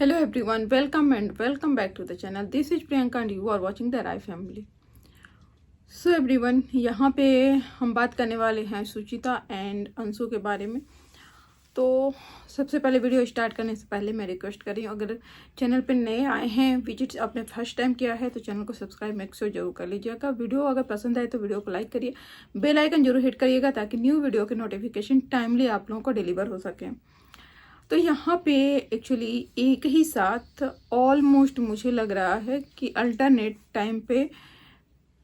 Hello everyone, welcome and welcome back to the channel. This is Priyanka and you are watching the Rai family. So everyone, यहाँ पे हम बात करने वाले हैं सुचिता एंड अंशु के बारे में। तो सबसे पहले वीडियो स्टार्ट करने से पहले मैं रिक्वेस्ट कर रही हूँ, अगर चैनल पे नए आए हैं, विजिट आपने फर्स्ट टाइम किया है तो चैनल को सब्सक्राइब मेक श्योर जरूर कर लीजिएगा। वीडियो अगर पसंद आए तो वीडियो को लाइक करिए, बेल आइकन जरूर हिट करिएगा ताकि न्यू वीडियो के नोटिफिकेशन टाइमली आप लोगों को डिलीवर हो सके। तो यहाँ पे एक्चुअली एक ही साथ ऑलमोस्ट मुझे लग रहा है कि अल्टरनेट टाइम पे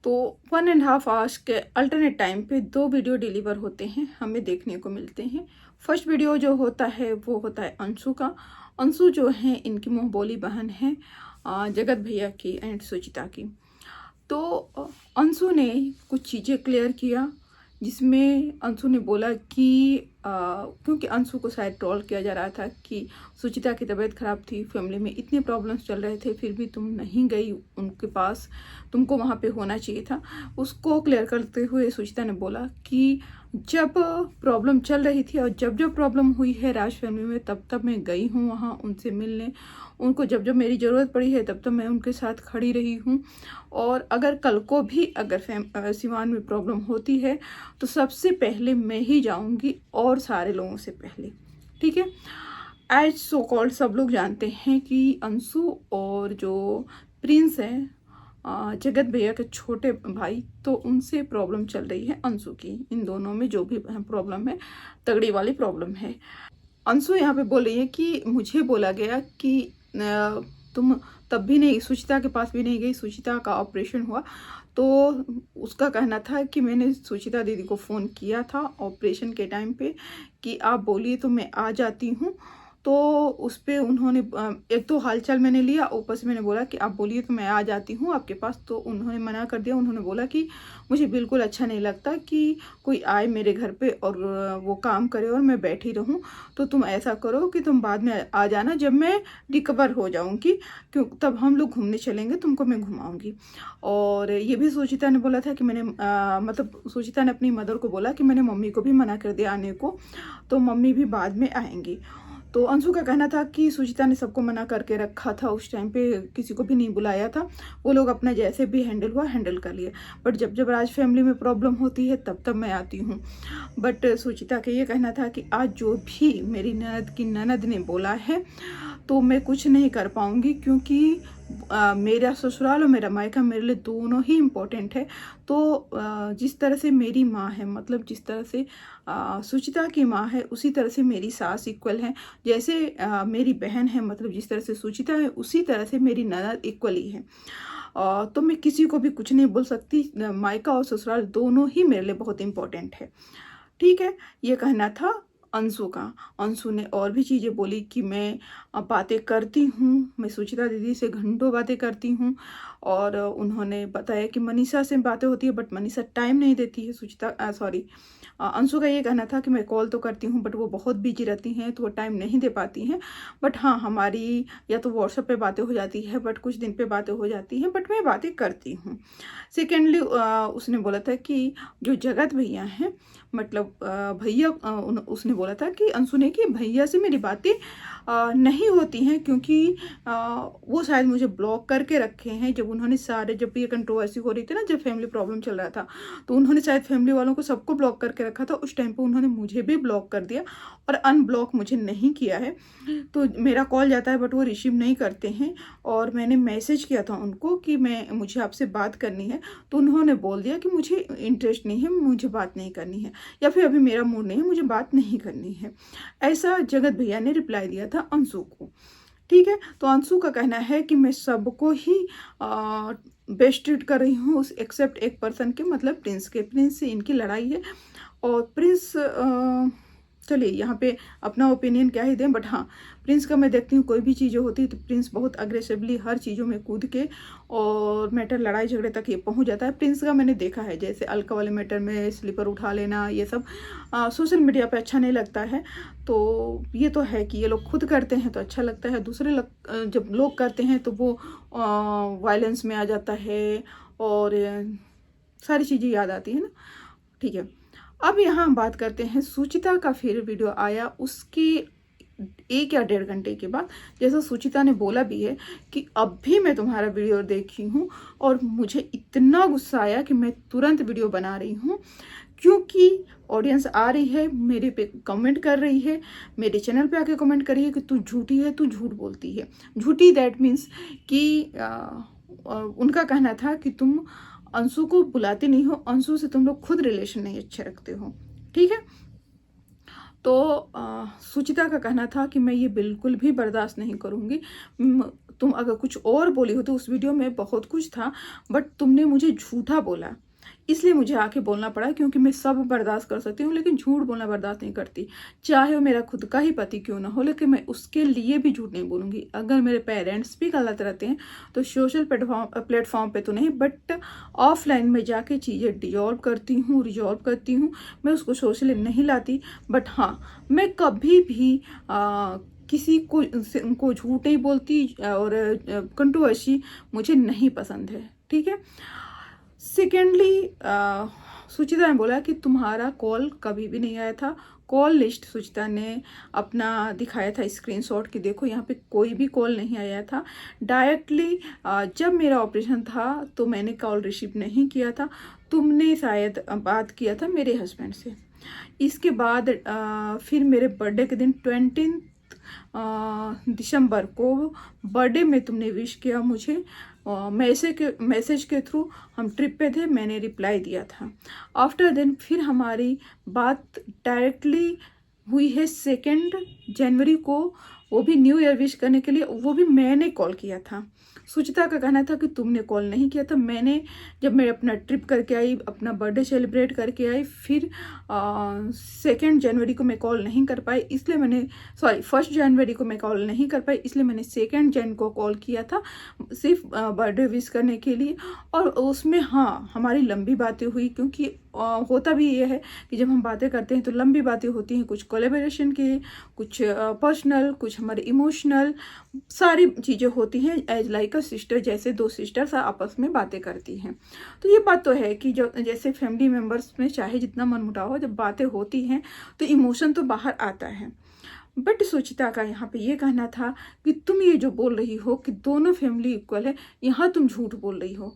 तो 1.5 आवर्स के अल्टरनेट टाइम पे 2 वीडियो डिलीवर होते हैं, हमें देखने को मिलते हैं। फर्स्ट वीडियो जो होता है वो होता है अंशु का। अंशु जो है इनकी मुँह बोली बहन है जगत भैया की एंड सुचिता की। तो अंशु ने कुछ चीज़ें क्लियर किया जिसमें अंशु ने बोला कि क्योंकि अंशु को शायद ट्रोल किया जा रहा था कि सुचिता की तबीयत ख़राब थी, फैमिली में इतने प्रॉब्लम्स चल रहे थे, फिर भी तुम नहीं गई उनके पास, तुमको वहाँ पे होना चाहिए था। उसको क्लियर करते हुए सुचिता ने बोला कि जब प्रॉब्लम चल रही थी और जब प्रॉब्लम हुई है राज फैमिली में तब मैं गई हूँ वहाँ उनसे मिलने, उनको जब मेरी ज़रूरत पड़ी है तब मैं उनके साथ खड़ी रही हूँ। और अगर कल को भी अगर सिवान में प्रॉब्लम होती है तो सबसे पहले मैं ही जाऊँगी और सारे लोगों से पहले, ठीक है। एज सो कॉल्ड सब लोग जानते हैं कि अंशु और जो प्रिंस है जगत भैया के छोटे भाई, तो उनसे प्रॉब्लम चल रही है अंशु की। इन दोनों में जो भी प्रॉब्लम है, तगड़ी वाली प्रॉब्लम है। अंशु यहाँ पे बोल रही है कि मुझे बोला गया कि तुम तब भी नहीं, सुचिता के पास भी नहीं गई, सुचिता का ऑपरेशन हुआ तो उसका कहना था कि मैंने सुचिता दीदी को फ़ोन किया था ऑपरेशन के टाइम पे कि आप बोलिए तो मैं आ जाती हूँ। तो उस पर उन्होंने एक तो हालचाल मैंने लिया, ऊपर से मैंने बोला कि आप बोलिए तो मैं आ जाती हूँ आपके पास, तो उन्होंने मना कर दिया। उन्होंने बोला कि मुझे बिल्कुल अच्छा नहीं लगता कि कोई आए मेरे घर पे और वो काम करे और मैं बैठी रहूँ, तो तुम ऐसा करो कि तुम बाद में आ जाना जब मैं रिकवर हो जाऊँगी, क्यों तब हम लोग घूमने चलेंगे, तुमको मैं घुमाऊँगी। और ये भी सुचिता ने बोला था कि मैंने मतलब सुचिता ने अपनी मदर को बोला कि मैंने मम्मी को भी मना कर दिया आने को, तो मम्मी भी बाद में आएंगी। तो अंशु का कहना था कि सुचिता ने सबको मना करके रखा था, उस टाइम पे किसी को भी नहीं बुलाया था, वो लोग अपना जैसे भी हैंडल हुआ हैंडल कर लिए, बट जब राज फैमिली में प्रॉब्लम होती है तब मैं आती हूँ। बट सुचिता का ये कहना था कि आज जो भी मेरी ननद की ननद ने बोला है तो मैं कुछ नहीं कर पाऊँगी, क्योंकि मेरा ससुराल और मेरा मायका मेरे लिए दोनों ही इम्पोर्टेंट है। तो जिस तरह से मेरी माँ है, मतलब जिस तरह से सुचिता की माँ है, उसी तरह से मेरी सास इक्वल है। जैसे मेरी बहन है, मतलब जिस तरह से सुचिता है, उसी तरह से मेरी ननद इक्वली है। तो मैं किसी को भी कुछ नहीं बोल सकती, मायका और ससुराल दोनों ही मेरे लिए बहुत इम्पोर्टेंट है, ठीक है। ये कहना था अंशु का। अंशु ने और भी चीज़ें बोली कि मैं बातें करती हूँ, मैं सुचिता दीदी से घंटों बातें करती हूँ, और उन्होंने बताया कि मनीषा से बातें होती है बट मनीषा टाइम नहीं देती है। सुचिता सॉरी अंशु का ये कहना था कि मैं कॉल तो करती हूँ बट वो बहुत बिजी रहती हैं तो वो टाइम नहीं दे पाती हैं, बट हाँ हमारी या तो व्हाट्सएप पे बातें हो जाती है, बट कुछ दिन पे बातें हो जाती हैं, बट मैं बातें करती हूँ। सेकेंडली उसने बोला था कि जो जगत भैया हैं, मतलब भैया, उसने बोला था कि अंशु ने कि भैया से मेरी बातें नहीं होती हैं, क्योंकि वो शायद मुझे ब्लॉक करके रखे हैं। जब उन्होंने जब ये कंट्रोवर्सी हो रही थी ना, जब फैमिली प्रॉब्लम चल रहा था, तो उन्होंने शायद फैमिली वालों को सबको ब्लॉक करके रखा था। उस टाइम पे उन्होंने मुझे भी ब्लॉक कर दिया और अनब्लॉक मुझे नहीं किया है। तो मेरा कॉल जाता है बट वो रिसीव नहीं करते हैं, और मैंने मैसेज किया था उनको कि मुझे आपसे बात करनी है, तो उन्होंने बोल दिया कि मुझे इंटरेस्ट नहीं है, मुझे बात नहीं करनी है, या फिर अभी मेरा मूड नहीं है, मुझे बात नहीं करनी है। ऐसा जगत भैया ने रिप्लाई दिया था अंशु को, ठीक है। तो अंशु का कहना है कि मैं सबको ही बेस्ट ट्रीट कर रही हूँ एक्सेप्ट एक पर्सन के, मतलब प्रिंस के। प्रिंस से इनकी लड़ाई है और प्रिंस चलिए यहाँ पे अपना ओपिनियन क्या ही दें, बट हाँ प्रिंस का मैं देखती हूँ कोई भी चीज़ें होती है तो प्रिंस बहुत अग्रेसिवली हर चीज़ों में कूद के और मैटर लड़ाई झगड़े तक ये पहुँच जाता है। प्रिंस का मैंने देखा है, जैसे अलका वाले मैटर में स्लीपर उठा लेना, ये सब सोशल मीडिया पे अच्छा नहीं लगता है। तो ये तो है कि ये लोग खुद करते हैं तो अच्छा लगता है, दूसरे जब लोग करते हैं तो वो वायलेंस में आ जाता है और सारी चीज़ें याद आती है ना, ठीक है। अब यहाँ हम बात करते हैं सुचिता का फिर वीडियो आया, उसकी 1 या 1.5 घंटे के बाद, जैसा सुचिता ने बोला भी है कि अब भी मैं तुम्हारा वीडियो देखी हूँ और मुझे इतना गुस्सा आया कि मैं तुरंत वीडियो बना रही हूँ, क्योंकि ऑडियंस आ रही है, मेरे पे कमेंट कर रही है, मेरे चैनल पे आके कमेंट कर रही है कि तू झूठी है, तू झूठ बोलती है। झूठी दैट मीन्स कि उनका कहना था कि तुम अंशु को बुलाते नहीं हो, अंशु से तुम लोग खुद रिलेशन नहीं अच्छे रखते हो, ठीक है। तो सुचिता का कहना था कि मैं ये बिल्कुल भी बर्दाश्त नहीं करूँगी। तुम अगर कुछ और बोली हो तो उस वीडियो में बहुत कुछ था, बट तुमने मुझे झूठा बोला, इसलिए मुझे आके बोलना पड़ा, क्योंकि मैं सब बर्दाश्त कर सकती हूँ लेकिन झूठ बोलना बर्दाश्त नहीं करती। चाहे वो मेरा खुद का ही पति क्यों ना हो, लेकिन मैं उसके लिए भी झूठ नहीं बोलूँगी। अगर मेरे पेरेंट्स भी गलत रहते हैं तो सोशल प्लेटफॉर्म पे तो नहीं, बट ऑफलाइन में जाके चीज़ें रिजॉल्व करती हूँ। मैं उसको सोशली नहीं लाती, बट हाँ, मैं कभी भी किसी को उनको झूठ नहीं बोलती और कंट्रोवर्सी मुझे नहीं पसंद है, ठीक है। सेकेंडली सुचिता ने बोला कि तुम्हारा कॉल कभी भी नहीं आया था। कॉल लिस्ट सुचिता ने अपना दिखाया था स्क्रीनशॉट कि देखो यहाँ पे कोई भी कॉल नहीं आया था। डायरेक्टली जब मेरा ऑपरेशन था तो मैंने कॉल रिसीव नहीं किया था, तुमने शायद बात किया था मेरे हस्बैंड से। इसके बाद फिर मेरे बर्थडे के दिन 20 दिसंबर को बर्थडे में तुमने विश किया मुझे मैसेज के थ्रू। हम ट्रिप पे थे, मैंने रिप्लाई दिया था। आफ्टर देन फिर हमारी बात डायरेक्टली हुई है 2 जनवरी को, वो भी न्यू ईयर विश करने के लिए, वो भी मैंने कॉल किया था। सुचिता का कहना था कि तुमने कॉल नहीं किया था। मैंने जब मैं अपना ट्रिप करके आई, अपना बर्थडे सेलिब्रेट करके आई, फिर 2 जनवरी को मैं कॉल नहीं कर पाई, इसलिए मैंने 1 जनवरी को मैं कॉल नहीं कर पाई, इसलिए मैंने 2 जन को कॉल किया था सिर्फ बर्थडे विश करने के लिए। और उसमें हाँ, हमारी लंबी बातें हुई, क्योंकि होता भी ये है कि जब हम बातें करते हैं तो लंबी बातें होती हैं, कुछ कोलैबोरेशन की, कुछ पर्सनल, कुछ हमारे इमोशनल, सारी चीज़ें होती हैं एज लाइक अ सिस्टर, जैसे 2 सिस्टर्स आपस में बातें करती हैं। तो ये बात तो है कि जो जैसे फैमिली मेम्बर्स में चाहे जितना मनमुटाव हो, जब बातें होती हैं तो इमोशन तो बाहर आता है। बट सुचिता का यहाँ पे ये कहना था कि तुम ये जो बोल रही हो कि दोनों फैमिली इक्वल है, यहाँ तुम झूठ बोल रही हो।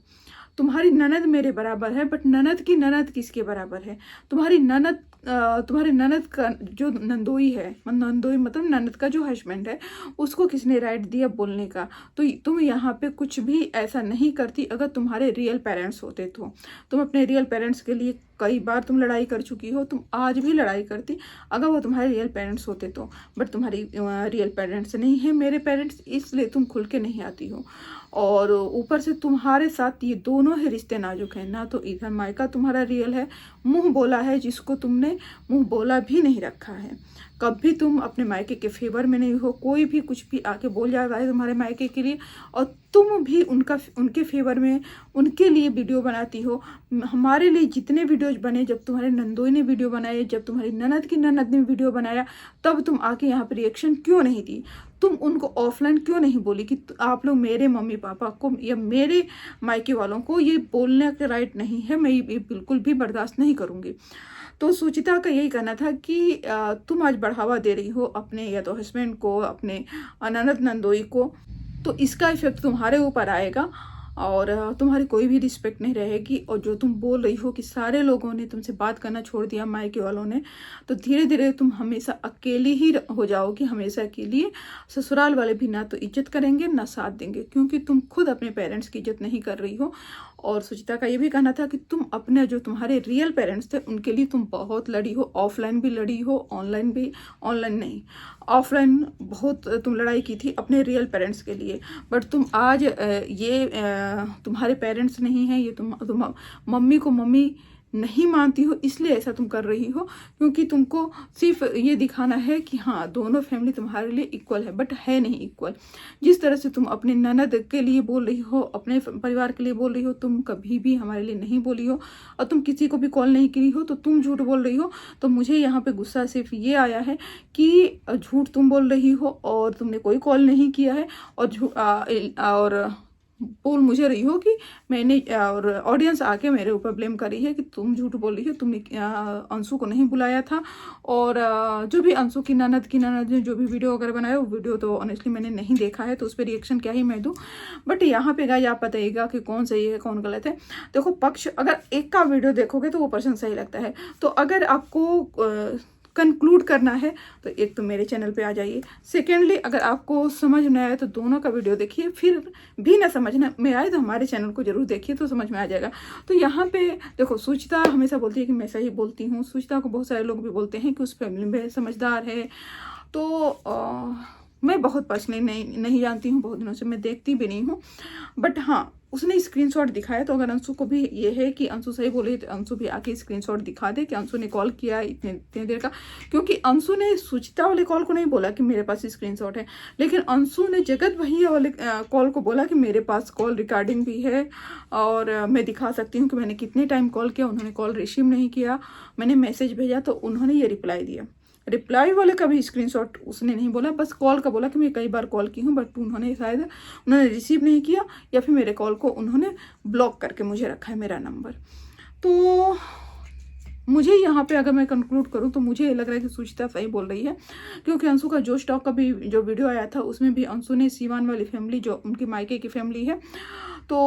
तुम्हारी ननद मेरे बराबर है, बट ननद की ननद किसके बराबर है? तुम्हारी ननद का जो नंदोई है, नंदोई मतलब ननद का जो हस्बैंड है, उसको किसने राइट दिया बोलने का? तो तुम यहाँ पे कुछ भी ऐसा नहीं करती। अगर तुम्हारे रियल पेरेंट्स होते तो तुम अपने रियल पेरेंट्स के लिए कई बार तुम लड़ाई कर चुकी हो, तुम आज भी लड़ाई करती अगर वो तुम्हारे रियल पेरेंट्स होते तो। बट तुम्हारी रियल पेरेंट्स नहीं है मेरे पेरेंट्स, इसलिए तुम खुल के नहीं आती हो। और ऊपर से तुम्हारे साथ ये दोनों ही रिश्ते नाजुक हैं, ना तो इधर मायका तुम्हारा रियल है, मुंह बोला है जिसको तुमने मुंह बोला भी नहीं रखा है। कभी तुम अपने मायके के फेवर में नहीं हो, कोई भी कुछ भी आके बोल जाता है तुम्हारे मायके के लिए, और तुम भी उनके फेवर में उनके लिए वीडियो बनाती हो। हमारे लिए जितने वीडियोज बने, जब तुम्हारे नंदोई ने वीडियो बनाए, जब तुम्हारी ननद की ननद ने वीडियो बनाया, तब तुम आके यहाँ पर रिएक्शन क्यों नहीं दी? तुम उनको ऑफलाइन क्यों नहीं बोली कि आप लोग मेरे मम्मी पापा को या मेरे मायके वालों को ये बोलने का राइट नहीं है, मैं ये बिल्कुल भी बर्दाश्त नहीं करूँगी। तो सुचिता का यही कहना था कि तुम आज बढ़ावा दे रही हो अपने या तो हस्बैंड को, अपने ननद नंदोई को, तो इसका इफेक्ट तुम्हारे ऊपर आएगा और तुम्हारी कोई भी रिस्पेक्ट नहीं रहेगी। और जो तुम बोल रही हो कि सारे लोगों ने तुमसे बात करना छोड़ दिया, मायके वालों ने, तो धीरे धीरे तुम हमेशा अकेली ही हो जाओगी, हमेशा के लिए। ससुराल वाले भी ना तो इज्जत करेंगे ना साथ देंगे, क्योंकि तुम खुद अपने पेरेंट्स की इज्जत नहीं कर रही हो। और सुचिता का ये भी कहना था कि तुम अपने जो तुम्हारे रियल पेरेंट्स थे उनके लिए तुम बहुत लड़ी हो, ऑफलाइन भी लड़ी हो, ऑनलाइन भी, ऑनलाइन नहीं ऑफलाइन बहुत तुम लड़ाई की थी अपने रियल पेरेंट्स के लिए। बट तुम आज तुम्हारे पेरेंट्स नहीं हैं, ये तुम मम्मी को मम्मी नहीं मानती हो, इसलिए ऐसा तुम कर रही हो, क्योंकि तुमको सिर्फ ये दिखाना है कि हाँ दोनों फैमिली तुम्हारे लिए इक्वल है, बट है नहीं इक्वल। जिस तरह से तुम अपने ननद के लिए बोल रही हो, अपने परिवार के लिए बोल रही हो, तुम कभी भी हमारे लिए नहीं बोली हो, और तुम किसी को भी कॉल नहीं की हो, तो तुम झूठ बोल रही हो। तो मुझे यहाँ पे गुस्सा सिर्फ ये आया है कि झूठ तुम बोल रही हो और तुमने कोई कॉल नहीं किया है, और बोल मुझे रही हो कि मैंने और ऑडियंस आके मेरे ऊपर ब्लेम करी है कि तुम झूठ बोल रही हो, तुमने अंशु को नहीं बुलाया था। और जो भी अंशु की ननद ने जो भी वीडियो वगैरह बनाया, वो वीडियो तो ऑनेस्टली मैंने नहीं देखा है, तो उस पर रिएक्शन क्या ही मैं दूँ। बट यहाँ पे गाइस आप बताइएगा कि कौन सही है कौन गलत है। देखो पक्ष, अगर एक का वीडियो देखोगे तो वो पर्सन सही लगता है, तो अगर आपको कंक्लूड करना है तो एक तो मेरे चैनल पे आ जाइए। सेकेंडली अगर आपको समझ में आया तो दोनों का वीडियो देखिए, फिर भी ना समझ में आए तो हमारे चैनल को जरूर देखिए, तो समझ में आ जाएगा। तो यहाँ पे देखो, सुचिता हमेशा बोलती है कि मैं सही बोलती हूँ। सुचिता को बहुत सारे लोग भी बोलते हैं कि उस फैमिली में समझदार है। तो मैं बहुत पर्सनली नहीं जानती हूँ, बहुत दिनों से मैं देखती भी नहीं हूँ। बट हाँ, उसने स्क्रीनशॉट दिखाया, तो अगर अंशु को भी ये है कि अंशु सही बोले तो अंशु भी आके स्क्रीनशॉट दिखा दे कि अंशु ने कॉल किया इतने देर का। क्योंकि अंशु ने सुचिता वाले कॉल को नहीं बोला कि मेरे पास स्क्रीनशॉट है, लेकिन अंशु ने जगत भैया वाले कॉल को बोला कि मेरे पास कॉल रिकॉर्डिंग भी है और मैं दिखा सकती हूँ कि मैंने कितने टाइम कॉल किया। उन्होंने कॉल रिसीव नहीं किया, मैंने मैसेज भेजा तो उन्होंने ये रिप्लाई दिया। रिप्लाई वाले का भी स्क्रीनशॉट उसने नहीं बोला, बस कॉल का बोला कि मैं कई बार कॉल की हूँ, बट उन्होंने रिसीव नहीं किया, या फिर मेरे कॉल को उन्होंने ब्लॉक करके मुझे रखा है मेरा नंबर। तो मुझे यहाँ पे अगर मैं कंक्लूड करूँ तो मुझे लग रहा है कि सुचिता सही बोल रही है, क्योंकि अंशु का जो स्टॉक का भी जो वीडियो आया था उसमें भी अंशु ने सीवान वाली फैमिली, जो उनकी मायके की फैमिली है, तो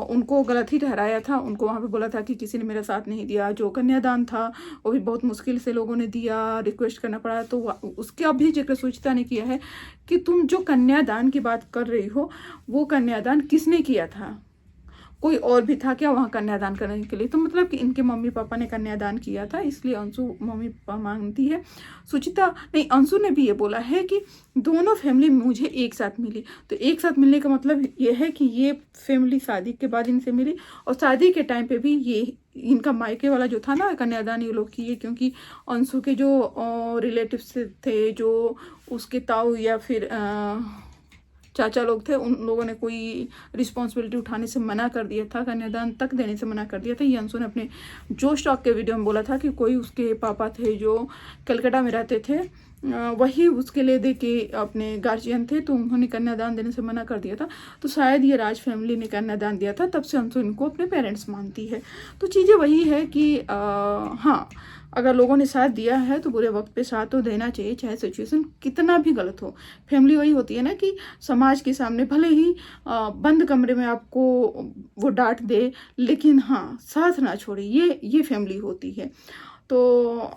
उनको गलत ही ठहराया था। उनको वहाँ पे बोला था कि किसी ने मेरा साथ नहीं दिया। जो कन्यादान था वो भी बहुत मुश्किल से लोगों ने दिया, रिक्वेस्ट करना पड़ा। तो उसका भी जिक्र सुचिता ने किया है कि तुम जो कन्यादान की बात कर रही हो, वो कन्यादान किसने किया था? कोई और भी था क्या वहाँ कन्यादान करने के लिए? तो मतलब कि इनके मम्मी पापा ने कन्यादान किया था, इसलिए अंशु मम्मी पापा मांगती है। सुचिता नहीं, अंशु ने भी ये बोला है कि दोनों फैमिली मुझे एक साथ मिली। तो एक साथ मिलने का मतलब ये है कि ये फैमिली शादी के बाद इनसे मिली, और शादी के टाइम पे भी ये इनका मायके वाला जो था ना कन्यादान ये लोग किए, क्योंकि अंशु के जो रिलेटिव्स थे, जो उसके ताऊ या फिर चाचा लोग थे, उन लोगों ने कोई रिस्पॉन्सिबिलिटी उठाने से मना कर दिया था, कन्यादान तक देने से मना कर दिया था। ये अंशु ने अपने जो स्टॉक के वीडियो में बोला था कि कोई उसके पापा थे जो कलकत्ता में रहते थे, वही उसके लिए दे के अपने गार्जियन थे, तो उन्होंने कन्यादान देने से मना कर दिया था। तो शायद ये राज फैमिली ने कन्यादान दिया था, तब से अंशु इनको अपने पेरेंट्स मानती है। तो चीज़ें वही है कि हाँ, अगर लोगों ने साथ दिया है तो बुरे वक्त पे साथ तो देना चाहिए, चाहे सिचुएशन कितना भी गलत हो। फैमिली वही होती है ना कि समाज के सामने भले ही बंद कमरे में आपको वो डांट दे, लेकिन हाँ साथ ना छोड़े, ये फैमिली होती है। तो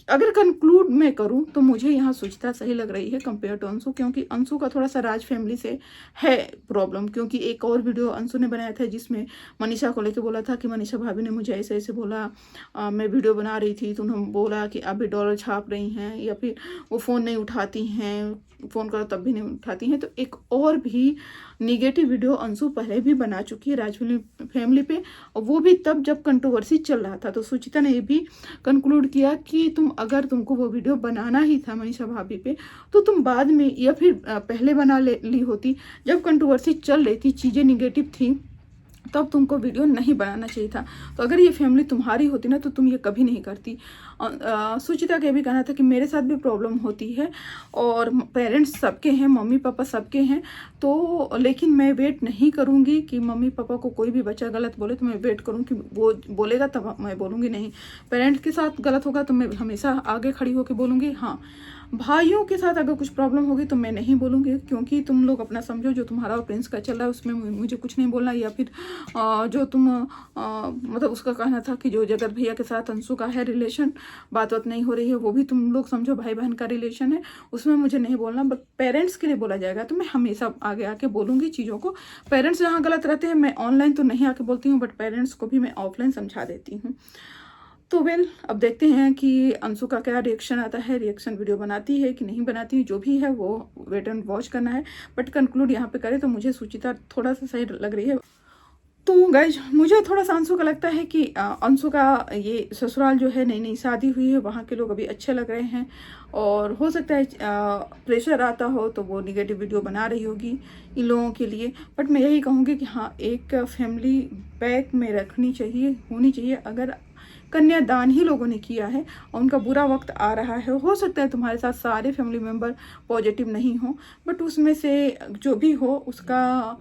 अगर कंक्लूड मैं करूं तो मुझे यहाँ सुचिता सही लग रही है कंपेयर टू अंशु, क्योंकि अंशु का थोड़ा सा राज फैमिली से है प्रॉब्लम। क्योंकि एक और वीडियो अंशु ने बनाया था जिसमें मनीषा को लेके बोला था कि मनीषा भाभी ने मुझे ऐसे ऐसे बोला, मैं वीडियो बना रही थी तो उन्होंने बोला कि अभी डॉलर छाप रही हैं, या फिर वो फ़ोन नहीं उठाती हैं, फ़ोन करो तब भी नहीं उठाती हैं। तो एक और भी निगेटिव वीडियो अंशु पहले भी बना चुकी है राज फैमिली पे, और वो भी तब जब कंट्रोवर्सी चल रहा था। तो सुचिता ने ये भी कंक्लूड किया कि अगर तुमको वो वीडियो बनाना ही था मनीषा भाभी पे, तो तुम बाद में या फिर पहले बना ली होती, जब कंट्रोवर्सी चल रही थी, चीज़ें निगेटिव थी, तब तुमको वीडियो नहीं बनाना चाहिए था। तो अगर ये फैमिली तुम्हारी होती ना तो तुम ये कभी नहीं करती। सुचिता का भी कहना था कि मेरे साथ भी प्रॉब्लम होती है और पेरेंट्स सबके हैं, मम्मी पापा सबके हैं, तो लेकिन मैं वेट नहीं करूँगी कि मम्मी पापा को कोई भी बच्चा गलत बोले तो मैं वेट करूँ कि वो बोलेगा तब मैं बोलूँगी। नहीं, पेरेंट्स के साथ गलत होगा तो मैं हमेशा आगे खड़ी होकर बोलूँगी। हाँ, भाइयों के साथ अगर कुछ प्रॉब्लम होगी तो मैं नहीं बोलूँगी, क्योंकि तुम लोग अपना समझो, जो तुम्हारा और प्रिंस का चल रहा है उसमें मुझे कुछ नहीं बोलना। या फिर जो तुम मतलब उसका कहना था कि जो जगत भैया के साथ अंशु का है रिलेशन, बात नहीं हो रही है, वो भी तुम लोग समझो भाई बहन का रिलेशन है, उसमें मुझे नहीं बोलना। बट पेरेंट्स के लिए बोला जाएगा तो मैं हमेशा आगे आके बोलूँगी चीज़ों को। पेरेंट्स जहाँ गलत रहते हैं मैं ऑनलाइन तो नहीं आके बोलती हूँ, बट पेरेंट्स को भी मैं ऑफलाइन समझा देती हूँ। तो अब देखते हैं कि अंशु का क्या रिएक्शन आता है, रिएक्शन वीडियो बनाती है कि नहीं बनाती है, जो भी है वो वेट एंड वॉच करना है। बट कंक्लूड यहाँ पे करें तो मुझे सुचिता थोड़ा सा सही लग रही है। तो गाइज मुझे थोड़ा सा अंशु का लगता है कि अंशु का ये ससुराल जो है, नई नई शादी हुई है, वहाँ के लोग अभी अच्छे लग रहे हैं, और हो सकता है प्रेशर आता हो तो वो निगेटिव वीडियो बना रही होगी इन लोगों के लिए। बट मैं यही कहूँगी कि हाँ, एक फैमिली बैक में रखनी चाहिए, होनी चाहिए। अगर कन्यादान ही लोगों ने किया है और उनका बुरा वक्त आ रहा है, हो सकता है तुम्हारे साथ सारे फैमिली मेम्बर पॉजिटिव नहीं हो, बट उसमें से जो भी हो उसका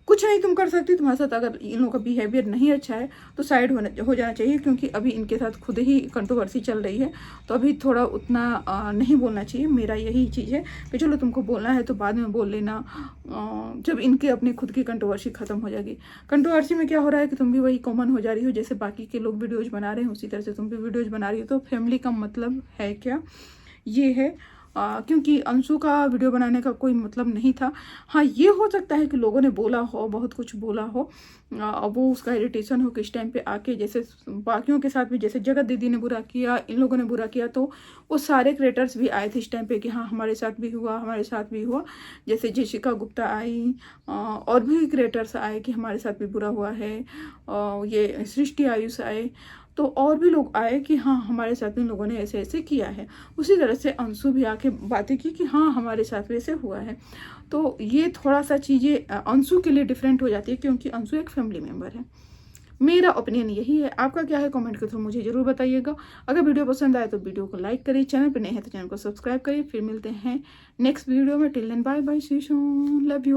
कुछ नहीं तुम कर सकती, तुम्हारे साथ अगर इन लोगों का बिहेवियर नहीं अच्छा है तो साइड हो जाना चाहिए, क्योंकि अभी इनके साथ खुद ही कंट्रोवर्सी चल रही है। तो अभी थोड़ा उतना नहीं बोलना चाहिए। मेरा यही चीज़ है कि चलो तुमको बोलना है तो बाद में बोल लेना, जब इनके अपनी खुद की कंट्रोवर्सी ख़त्म हो जाएगी। कंट्रोवर्सी में क्या हो रहा है कि तुम भी वही कॉमन हो जा रही हो, जैसे बाकी के लोग वीडियोज़ बना रहे हैं उसी तरह से तुम भी वीडियोज़ बना रही हो। तो फैमिली का मतलब है क्या, ये है। क्योंकि अंशु का वीडियो बनाने का कोई मतलब नहीं था। हाँ, ये हो सकता है कि लोगों ने बोला हो, बहुत कुछ बोला हो, अब वो उसका इरिटेशन हो किस टाइम पे आके, जैसे बाकियों के साथ भी, जैसे जगत दीदी ने बुरा किया, इन लोगों ने बुरा किया, तो वो सारे क्रिएटर्स भी आए थे इस टाइम पे कि हाँ हमारे साथ भी हुआ, हमारे साथ भी हुआ। जैसे जेसिका गुप्ता आई, और भी क्रिएटर्स आए कि हमारे साथ भी बुरा हुआ है, ये सृष्टि आयुष आए, तो और भी लोग आए कि हाँ हमारे साथ इन लोगों ने ऐसे ऐसे किया है। उसी तरह से अंशु भी आके बातें की कि हाँ हमारे साथ भी ऐसे हुआ है। तो ये थोड़ा सा चीज़ें अंशु के लिए डिफरेंट हो जाती है, क्योंकि अंशु एक फैमिली मेम्बर है। मेरा ओपिनियन यही है। आपका क्या है कमेंट के थ्रू मुझे ज़रूर बताइएगा। अगर वीडियो पसंद आए तो वीडियो को लाइक करिए, चैनल पर नए हैं तो चैनल को सब्सक्राइब करिए। फिर मिलते हैं नेक्स्ट वीडियो में। Till then bye bye, see you soon, love you.